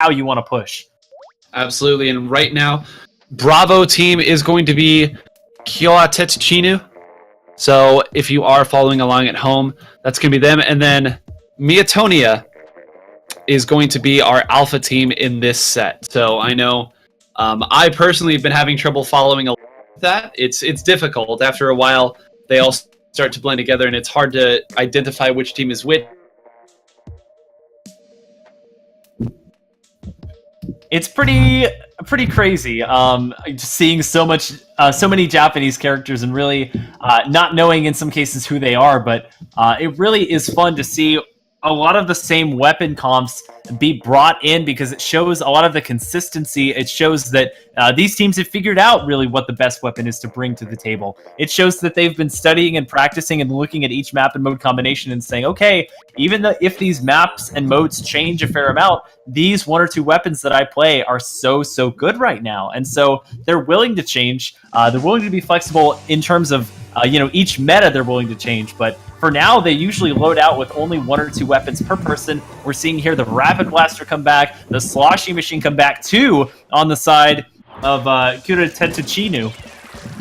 how you want to push. Absolutely, and right now, Bravo team is going to be kiゅあてとちーぬ. So if you are following along at home, that's going to be them. And then Myotonia is going to be our alpha team in this set. So I know I personally have been having trouble following along with that. It's difficult. After a while, they all start to blend together, and it's hard to identify which team is which. It's pretty crazy seeing so many Japanese characters and really not knowing in some cases who they are, but it really is fun to see a lot of the same weapon comps be brought in because it shows a lot of the consistency. It shows that these teams have figured out really what the best weapon is to bring to the table. It shows that they've been studying and practicing and looking at each map and mode combination and saying, okay, even if these maps and modes change a fair amount, these one or two weapons that I play are so good right now. And so they're willing to change. They're willing to be flexible in terms of each meta they're willing to change. But for now, they usually load out with only one or two weapons per person. We're seeing here the Rapid Blaster come back, the Sloshing Machine come back too on the side of kiゅあてとちーぬ.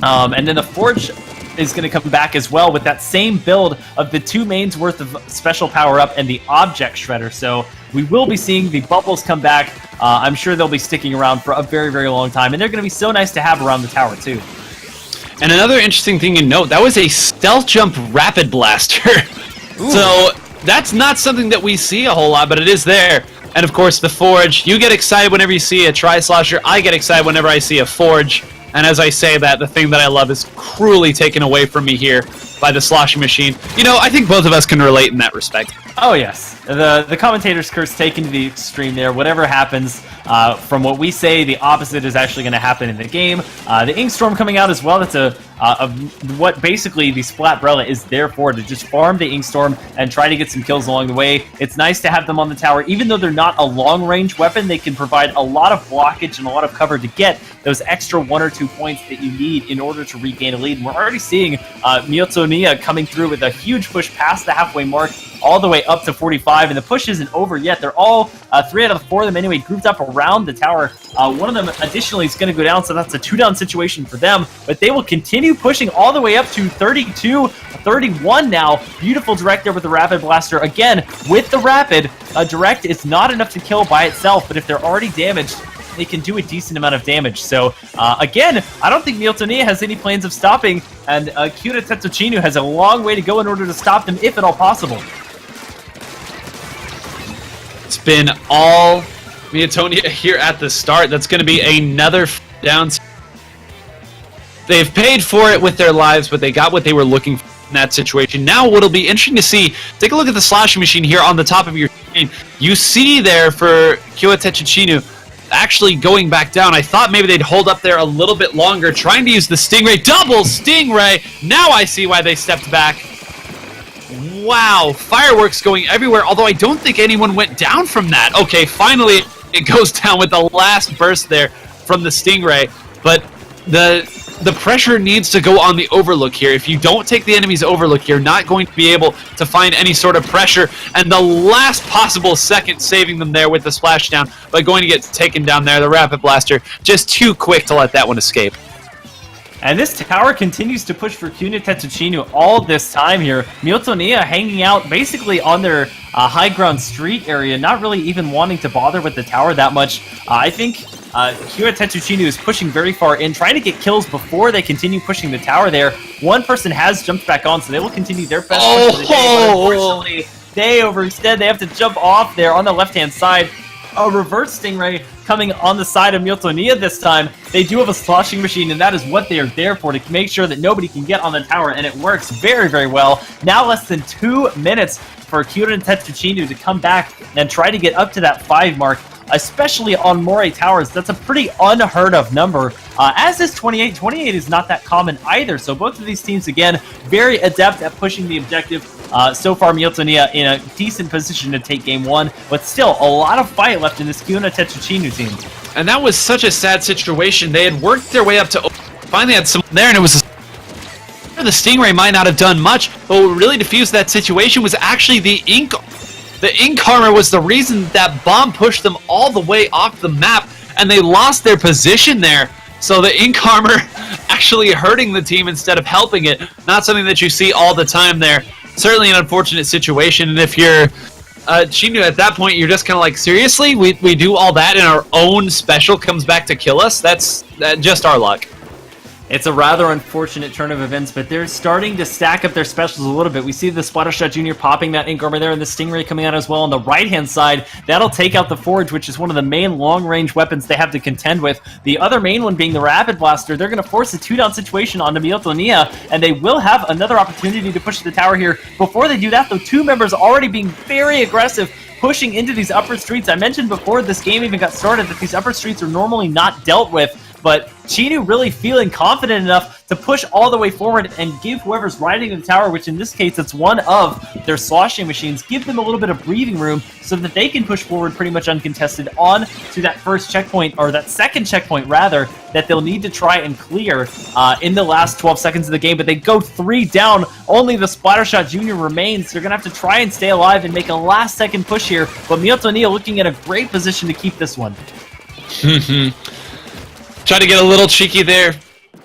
And then the Forge is going to come back as well with that same build of the 2 mains worth of special power-up and the Object Shredder. So we will be seeing the Bubbles come back. I'm sure they'll be sticking around for a very long time, and they're going to be so nice to have around the tower too. And another interesting thing to note, that was a stealth jump Rapid Blaster. So that's not something that we see a whole lot, but it is there. And of course, the Forge. You get excited whenever you see a Tri-Slosher. I get excited whenever I see a Forge. And as I say that, the thing that I love is cruelly taken away from me here by the Sloshing Machine. I think both of us can relate in that respect. Oh yes, the commentator's curse taken to the extreme there. Whatever happens, from what we say, the opposite is actually going to happen in the game. The Inkstorm coming out as well. That's what basically the Splatbrella is there for, to just farm the Inkstorm and try to get some kills along the way. It's nice to have them on the tower. Even though they're not a long-range weapon, they can provide a lot of blockage and a lot of cover to get those extra 1 or 2 points that you need in order to regain a lead. And we're already seeing Myotonia coming through with a huge push past the halfway mark, all the way up to 45, and the push isn't over yet. They're all 3 out of the 4 of them anyway grouped up around the tower. One of them additionally is going to go down, so that's a 2-down situation for them, but they will continue pushing all the way up to 32, 31 now. Beautiful direct there with the Rapid Blaster. Again, with the Rapid, direct is not enough to kill by itself, but if they're already damaged, they can do a decent amount of damage. So, again, I don't think Myotonia has any plans of stopping, and kiゅあてとちーぬhas a long way to go in order to stop them, if at all possible. It's been all Myotonia here at the start. That's going to be another down. They've paid for it with their lives, but they got what they were looking for in that situation. Now what'll be interesting to see, take a look at the Sloshing Machine here on the top of your screen. You see there for kiゅあてとちーぬactually going back down. I thought maybe they'd hold up there a little bit longer, trying to use the Stingray. Double Stingray! Now I see why they stepped back. Wow, fireworks going everywhere, although I don't think anyone went down from that. Okay, finally it goes down with the last burst there from the Stingray, but the pressure needs to go on the Overlook here. If you don't take the enemy's Overlook, you're not going to be able to find any sort of pressure, and the last possible second saving them there with the splashdown, but going to get taken down there, the Rapid Blaster, just too quick to let that one escape. And this tower continues to push for kiゅあてとちーぬall this time here. Myotonia hanging out basically on their high ground street area, not really even wanting to bother with the tower that much. I think kiゅあてとちーぬis pushing very far in, trying to get kills before they continue pushing the tower there. One person has jumped back on, so they will continue their best push for the day, but unfortunately, they overextend. They have to jump off there on the left-hand side. A reverse Stingray coming on the side of Myotonia this time. They do have a Sloshing Machine, and that is what they are there for, to make sure that nobody can get on the tower, and it works very well. Now less than 2 minutes for kiゅあてとちーぬto come back and try to get up to that 5 mark, especially on Moray Towers. That's a pretty unheard of number, as is 28. 28 is not that common either, so both of these teams, again, very adept at pushing the objective. So far, Myotonia in a decent position to take game 1, but still a lot of fight left in this kiゅあてとちーぬteam. And that was such a sad situation. They had worked their way up to finally had someone there, and it was the Stingray might not have done much, but what really diffused that situation was actually the The Ink Armor was the reason that bomb pushed them all the way off the map, and they lost their position there. So the Ink Armor actually hurting the team instead of helping it. Not something that you see all the time there. Certainly an unfortunate situation, and if you're Chinu, at that point, you're just kind of like, seriously? We do all that and our own special comes back to kill us? That's just our luck. It's a rather unfortunate turn of events, but they're starting to stack up their specials a little bit. We see the Splattershot Jr. popping that Ink Armor there, and the Stingray coming out as well on the right-hand side. That'll take out the Forge, which is one of the main long-range weapons they have to contend with. The other main one being the Rapid Blaster. They're going to force a 2-down situation onto Myotonia, and they will have another opportunity to push the tower here. Before they do that, though, two members already being very aggressive, pushing into these upper streets. I mentioned before this game even got started that these upper streets are normally not dealt with, but Chinu really feeling confident enough to push all the way forward and give whoever's riding the tower, which in this case it's one of their sloshing machines, give them a little bit of breathing room so that they can push forward pretty much uncontested on to that first checkpoint, or that second checkpoint rather, that they'll need to try and clear in the last 12 seconds of the game. But they go 3 down, only the Splattershot Jr. remains. They're going to have to try and stay alive and make a last second push here, but Myotonia looking at a great position to keep this one. Try to get a little cheeky there,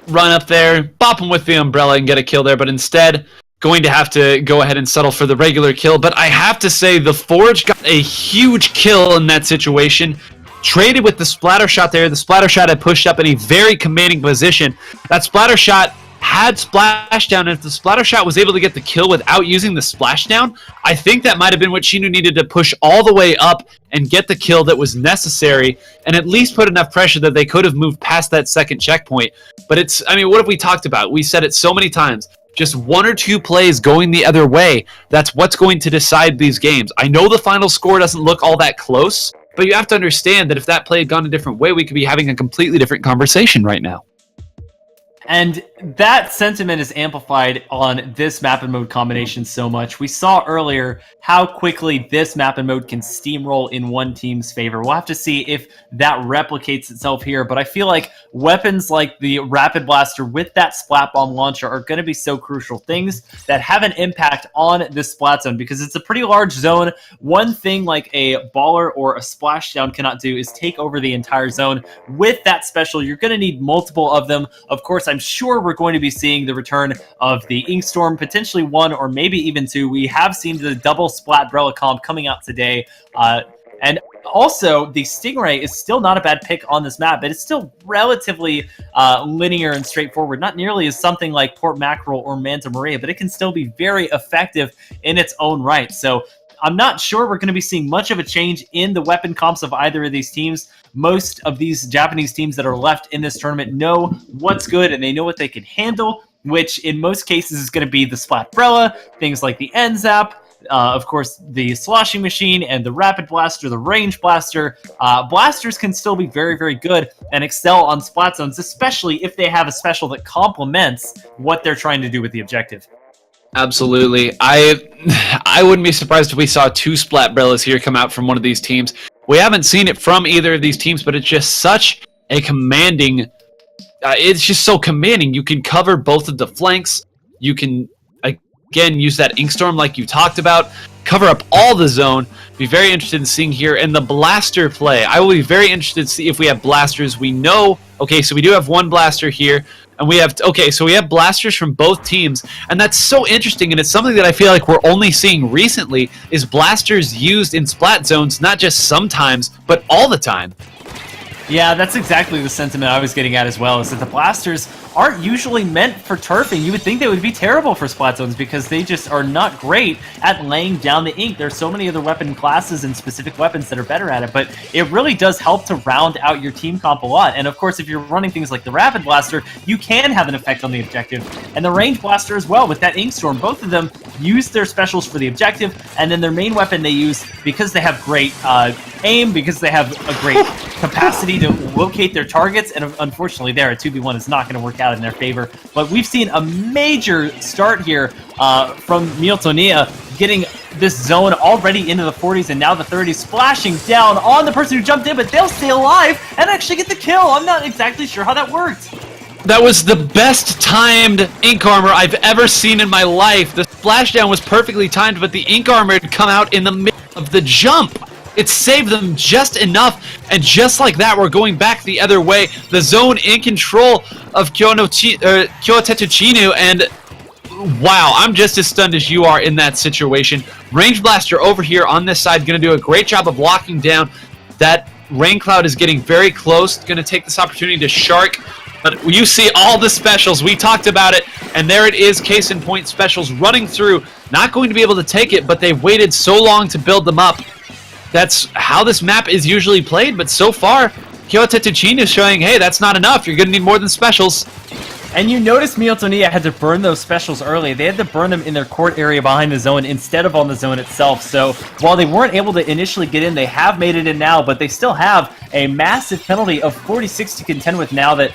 run up there, bop him with the umbrella and get a kill there, but instead going to have to go ahead and settle for the regular kill. But I have to say, the Forge got a huge kill in that situation. Traded with the Splattershot there. The Splattershot had pushed up in a very commanding position. That Splattershot had Splashdown, and if the Splattershot was able to get the kill without using the Splashdown, I think that might have been what Chinu needed to push all the way up and get the kill that was necessary, and at least put enough pressure that they could have moved past that second checkpoint. But it's, I mean, what have we talked about? We said it so many times. Just 1 or 2 plays going the other way, that's what's going to decide these games. I know the final score doesn't look all that close, but you have to understand that if that play had gone a different way, we could be having a completely different conversation right now. And that sentiment is amplified on this map and mode combination so much. We saw earlier how quickly this map and mode can steamroll in one team's favor. We'll have to see if that replicates itself here, but I feel like weapons like the Rapid Blaster with that Splat Bomb launcher are going to be so crucial. Things that have an impact on this Splat Zone, because it's a pretty large zone. One thing like a Baller or a Splashdown cannot do is take over the entire zone. With that special, you're going to need multiple of them. Of course, I'm sure we're going to be seeing the return of the Inkstorm, potentially 1 or maybe even 2. We have seen the double Splatbrella comp coming out today. And also, the Stingray is still not a bad pick on this map, but it's still relatively linear and straightforward. Not nearly as something like Port Mackerel or Manta Maria, but it can still be very effective in its own right. So I'm not sure we're going to be seeing much of a change in the weapon comps of either of these teams. Most of these Japanese teams that are left in this tournament know what's good and they know what they can handle, which in most cases is going to be the Splatbrella, things like the N-Zap, of course, the Sloshing Machine and the Rapid Blaster, the Range Blaster. Blasters can still be very, very good and excel on Splat Zones, especially if they have a special that complements what they're trying to do with the objective. Absolutely. I wouldn't be surprised if we saw 2 Splatbrellas here come out from one of these teams. We haven't seen it from either of these teams, but it's just such a commanding... it's just so commanding. You can cover both of the flanks. You can, again, use that Inkstorm like you talked about. Cover up all the zone. Be very interested in seeing here. And the Blaster play. I will be very interested to see if we have Blasters. We know... Okay, so we do have 1 Blaster here. And we have, okay, so we have Blasters from both teams, and that's so interesting, and it's something that I feel like we're only seeing recently, is Blasters used in Splat Zones, not just sometimes, but all the time. Yeah, that's exactly the sentiment I was getting at as well, is that the Blasters aren't usually meant for turfing. You would think they would be terrible for Splat Zones because they just are not great at laying down the ink. There's so many other weapon classes and specific weapons that are better at it, but it really does help to round out your team comp a lot. And of course, if you're running things like the Rapid Blaster, you can have an effect on the objective. And the Range Blaster as well, with that Inkstorm, both of them use their specials for the objective, and then their main weapon they use because they have great aim, because they have a great capacity to locate their targets, and unfortunately there, a 2v1 is not going to work out in their favor. But we've seen a major start here from Myotonia, getting this zone already into the 40s and now the 30s, splashing down on the person who jumped in, but they'll stay alive and actually get the kill. I'm not exactly sure how that worked. That was the best timed Ink Armor I've ever seen in my life. The splashdown was perfectly timed, but the Ink Armor had come out in the middle of the jump. It saved them just enough, and just like that, we're going back the other way. The zone in control of Kyo te to Chinu, and wow, I'm just as stunned as you are in that situation. Range Blaster over here on this side, going to do a great job of locking down. That Rain Cloud is getting very close, going to take this opportunity to Shark. But you see all the specials, we talked about it, and there it is, case in point, specials running through. Not going to be able to take it, but they've waited so long to build them up. That's how this map is usually played, but so far, Kyo te to Chinu is showing, hey, that's not enough, you're going to need more than specials. And you notice Myotonia had to burn those specials early. They had to burn them in their court area behind the zone instead of on the zone itself. So while they weren't able to initially get in, they have made it in now, but they still have a massive penalty of 46 to contend with now that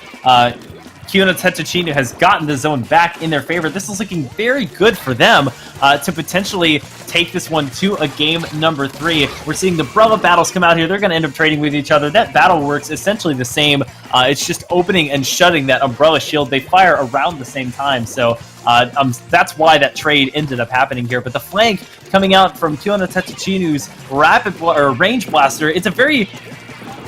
Kyo te to Chinu has gotten the zone back in their favor. This is looking very good for them to potentially take this one to a game number 3. We're seeing the Umbrella battles come out here. They're going to end up trading with each other. That battle works essentially the same. It's just opening and shutting that Umbrella shield. They fire around the same time, so that's why that trade ended up happening here. But the flank coming out from Kyo te to Chinu's range blaster, it's a very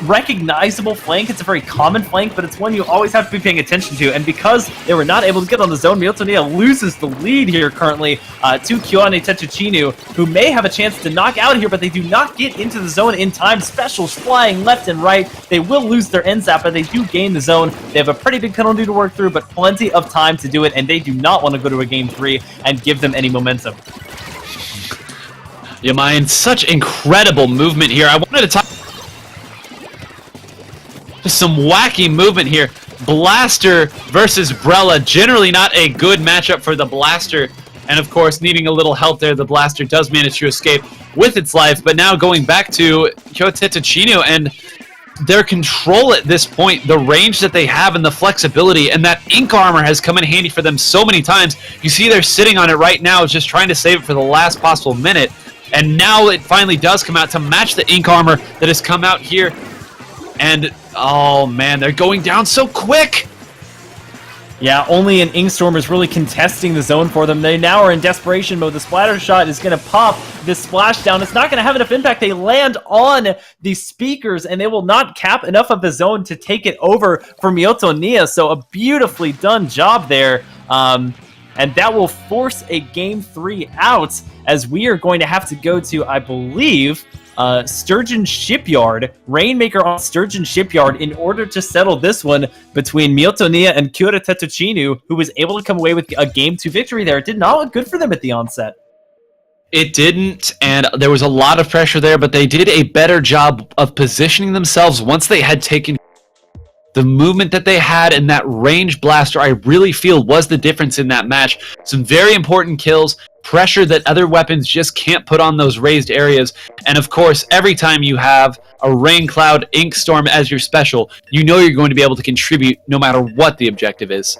recognizable flank. It's a very common flank, but it's one you always have to be paying attention to. And because they were not able to get on the zone, Myotonia loses the lead here currently to Kyo te to Chinu, who may have a chance to knock out here, but they do not get into the zone in time. Specials flying left and right. They will lose their end zap, but they do gain the zone. They have a pretty big penalty to work through, but plenty of time to do it, and they do not want to go to a game 3 and give them any momentum. Yeah, mind, such incredible movement here. I wanted to talk some wacky movement here. Blaster versus Brella, generally not a good matchup for the Blaster, and of course needing a little help there, the Blaster does manage to escape with its life. But now going back to Kyo te to Chinu and their control at this point, the range that they have and the flexibility, and that Ink Armor has come in handy for them so many times. You see they're sitting on it right now, just trying to save it for the last possible minute, and now it finally does come out to match the Ink Armor that has come out here. And, oh man, they're going down so quick! Yeah, only an Inkstorm is really contesting the zone for them. They now are in desperation mode. The splatter shot is going to pop this splashdown. It's not going to have enough impact. They land on the speakers, and they will not cap enough of the zone to take it over for Myotonia. So a beautifully done job there. And that will force a Game 3 out, as we are going to have to go to, I believe, Sturgeon Shipyard, Rainmaker on Sturgeon Shipyard, in order to settle this one between Myotonia and Kyo te to Chinu, who was able to come away with a Game 2 victory there. It did not look good for them at the onset. It didn't, and there was a lot of pressure there, but they did a better job of positioning themselves once they had taken the movement that they had, and that range blaster, I really feel, was the difference in that match. Some very important kills, pressure that other weapons just can't put on those raised areas, and of course, every time you have a Rain Cloud Ink Storm as your special, you know you're going to be able to contribute no matter what the objective is.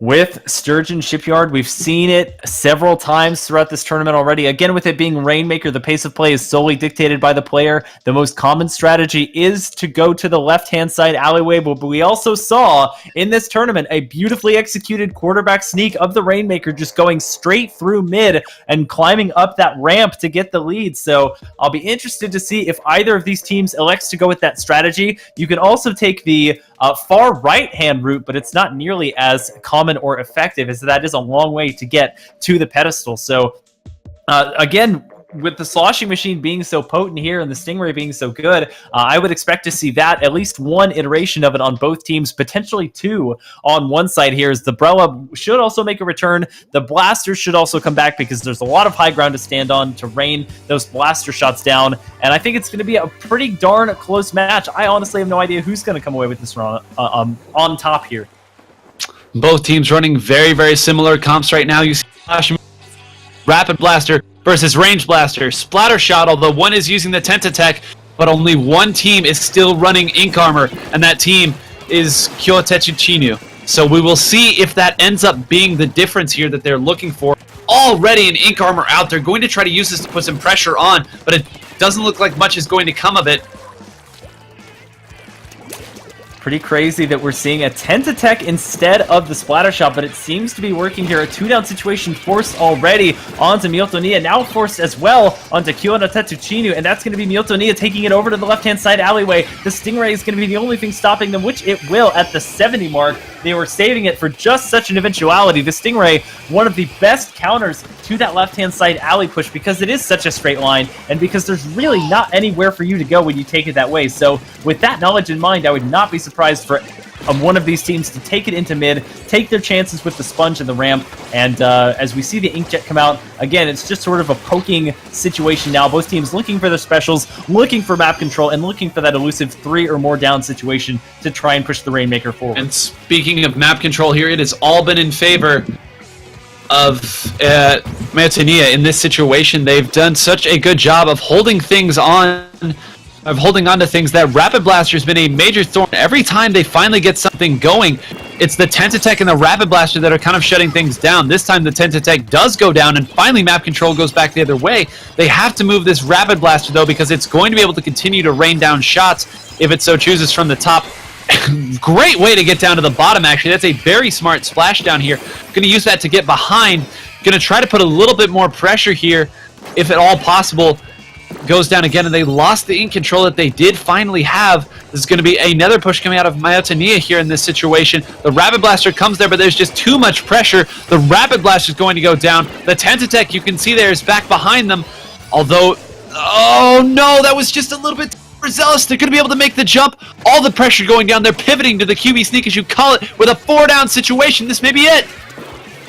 With Sturgeon Shipyard, we've seen it several times throughout this tournament already. Again, with it being Rainmaker, the pace of play is solely dictated by the player. The most common strategy is to go to the left-hand side alleyway, but we also saw in this tournament a beautifully executed quarterback sneak of the Rainmaker, just going straight through mid and climbing up that ramp to get the lead. So I'll be interested to see if either of these teams elects to go with that strategy. You can also take the far right-hand route, but it's not nearly as common or effective, as that is a long way to get to the pedestal. So again, with the sloshing machine being so potent here and the Stingray being so good, I would expect to see that, at least one iteration of it on both teams, potentially two on one side here, as the Brella should also make a return. The Blaster should also come back, because there's a lot of high ground to stand on to rain those blaster shots down, and I think it's going to be a pretty darn close match. I honestly have no idea who's going to come away with this run on top here. Both teams running very, very similar comps right now. You see Rapid Blaster versus Range Blaster. Splatter Shot, although one is using the Tentatech, but only one team is still running Ink Armor, and that team is Kyo te to Chinu. So we will see if that ends up being the difference here that they're looking for. Already an Ink Armor out. They're going to try to use this to put some pressure on, but it doesn't look like much is going to come of it. Pretty crazy that we're seeing a Tech instead of the Splatter Shot, but it seems to be working here. A 2-down situation forced already onto Myotonia, now forced as well onto kyu ate to chii nu, and that's going to be Myotonia taking it over to the left-hand side alleyway. The Stingray is going to be the only thing stopping them, which it will at the 70 mark. They were saving it for just such an eventuality. The Stingray, one of the best counters to that left-hand side alley push because it is such a straight line, and because there's really not anywhere for you to go when you take it that way. So with that knowledge in mind, I would not be surprised for one of these teams to take it into mid, take their chances with the sponge and the ramp, and as we see the Inkjet come out, again, it's just sort of a poking situation now. Both teams looking for their specials, looking for map control, and looking for that elusive 3 or more down situation to try and push the Rainmaker forward. And speaking of map control here, it has all been in favor of Myotonia in this situation. They've done such a good job of holding things on, to things. That Rapid Blaster has been a major thorn. Every time they finally get something going, it's the Tech and the Rapid Blaster that are kind of shutting things down. This time the Tech does go down, and finally map control goes back the other way. They have to move this Rapid Blaster, though, because it's going to be able to continue to rain down shots if it so chooses from the top. Great way to get down to the bottom, actually. That's a very smart splash down here. Going to use that to get behind. Going to try to put a little bit more pressure here, if at all possible. Goes down again, and they lost the ink control that they did finally have. This is going to be another push coming out of Myotonia here in this situation. The Rapid Blaster comes there, but there's just too much pressure. The Rapid Blaster is going to go down. The Tech, you can see there, is back behind them. Although, oh no, that was just a little bit overzealous. They're going to be able to make the jump. All the pressure going down. They're pivoting to the QB sneak, as you call it, with a 4-down situation. This may be it.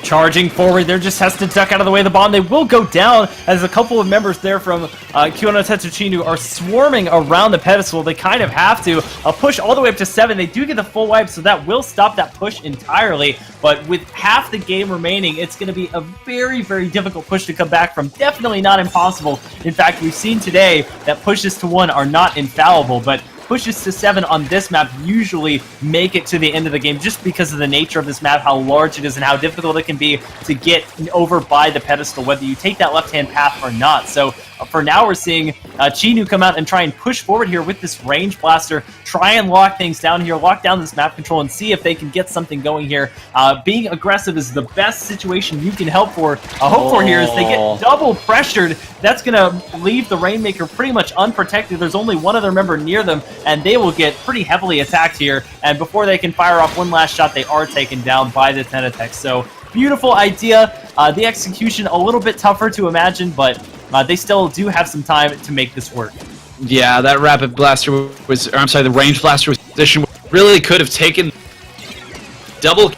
Charging forward, there just has to duck out of the way of the bomb. They will go down as a couple of members there from kyu ate to chii nu are swarming around the pedestal. They kind of have to push all the way up to 7. They do get the full wipe, so that will stop that push entirely. But with half the game remaining, it's going to be a very, very difficult push to come back from. Definitely not impossible. In fact, we've seen today that pushes to 1 are not infallible, but pushes to 7 on this map usually make it to the end of the game just because of the nature of this map, how large it is, and how difficult it can be to get over by the pedestal, whether you take that left-hand path or not. So for now, we're seeing Chii Nu come out and try and push forward here with this range blaster, try and lock things down here, lock down this map control, and see if they can get something going here. Being aggressive is the best situation you can hope for here as they get double pressured. That's going to leave the Rainmaker pretty much unprotected. There's only one other member near them, and they will get pretty heavily attacked here. And before they can fire off one last shot, they are taken down by the Tech. So beautiful idea. The execution a little bit tougher to imagine, but they still do have some time to make this work. Yeah, that Rapid Blaster was, or I'm sorry, the Range Blaster was position really could have taken double,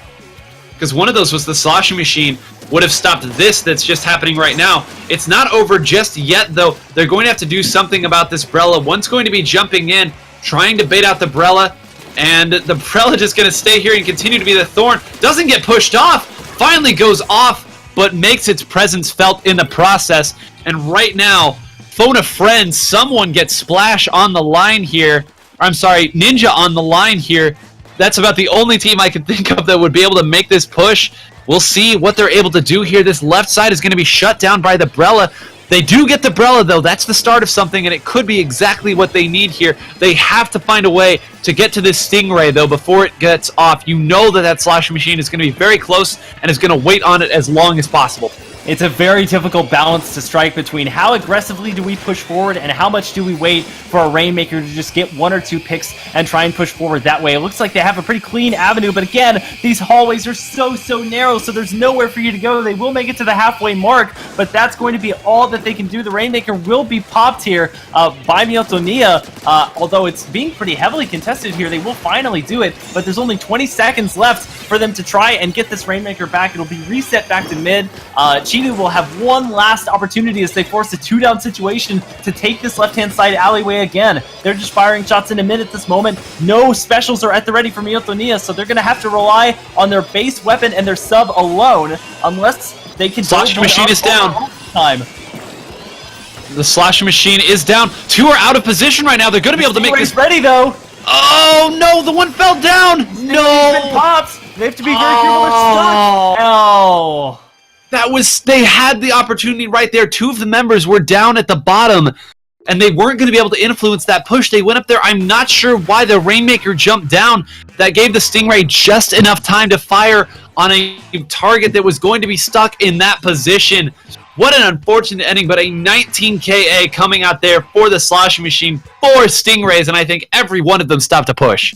because one of those was the sloshing machine, would have stopped this that's just happening right now. It's not over just yet, though. They're going to have to do something about this Brella. One's going to be jumping in, trying to bait out the Brella, and the Brella just going to stay here and continue to be the thorn. Doesn't get pushed off, finally goes off, but makes its presence felt in the process. And right now, phone a friend, someone gets Splash on the line here. I'm sorry, Ninja on the line here. That's about the only team I could think of that would be able to make this push. We'll see what they're able to do here. This left side is going to be shut down by the Brella. They do get the Brella, though. That's the start of something, and it could be exactly what they need here. They have to find a way to get to this Stingray, though, before it gets off. You know that that sloshing machine is going to be very close and is going to wait on it as long as possible. It's a very difficult balance to strike between how aggressively do we push forward and how much do we wait for a Rainmaker to just get 1 or 2 picks and try and push forward that way. It looks like they have a pretty clean avenue, but again, these hallways are so narrow, so there's nowhere for you to go. They will make it to the halfway mark, but that's going to be all that they can do. The Rainmaker will be popped here by Myotonia, although it's being pretty heavily contested here. They will finally do it, but there's only 20 seconds left for them to try and get this Rainmaker back. It'll be reset back to mid. Chii Nu will have one last opportunity as they force a 2-down situation to take this left-hand side alleyway again. They're just firing shots in a mid at this moment. No specials are at the ready for Myotonia, so they're going to have to rely on their base weapon and their sub alone, unless they can... Sloshing machine is down. The sloshing machine is down. 2 are out of position right now. They're going to be able to make this... ready, though. Oh, no, the one fell down. No. Pops. They have to be very careful. They're stuck. Oh. That was, they had the opportunity right there. 2 of the members were down at the bottom. and they weren't going to be able to influence that push. They went up there. I'm not sure why the Rainmaker jumped down. That gave the Stingray just enough time to fire on a target that was going to be stuck in that position. What an unfortunate ending, but a 19 KA coming out there for the Sloshing Machine, 4 Stingrays, and I think every one of them stopped a push.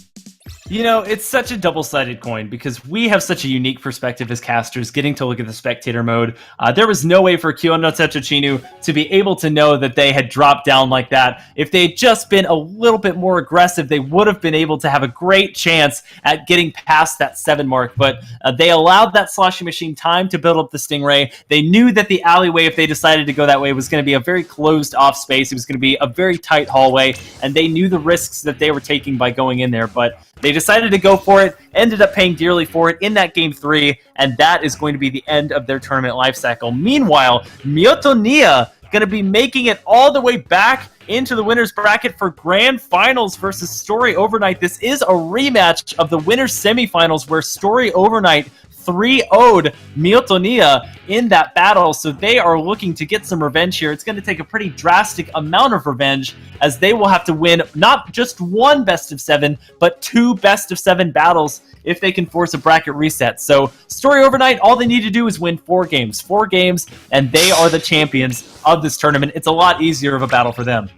You know, it's such a double-sided coin because we have such a unique perspective as casters getting to look at the spectator mode. There was no way for Kyo no Tetsuchinu to be able to know that they had dropped down like that. If they had just been a little bit more aggressive, they would have been able to have a great chance at getting past that 7 mark. But they allowed that Sloshing Machine time to build up the Stingray. They knew that the alleyway, if they decided to go that way, was going to be a very closed-off space. It was going to be a very tight hallway, and they knew the risks that they were taking by going in there. But they decided to go for it, ended up paying dearly for it in that Game 3, and that is going to be the end of their tournament life cycle. Meanwhile, Myotonia going to be making it all the way back into the winner's bracket for Grand Finals versus Story Overnight. This is a rematch of the winner's semifinals where Story Overnight 3-0'd Myotonia in that battle, so they are looking to get some revenge here. It's going to take a pretty drastic amount of revenge as they will have to win not just 1 best of 7, but 2 best of 7 battles if they can force a bracket reset. So Story Overnight, all they need to do is win 4 games, and they are the champions of this tournament. It's a lot easier of a battle for them.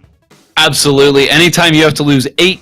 Absolutely. Anytime you have to lose 8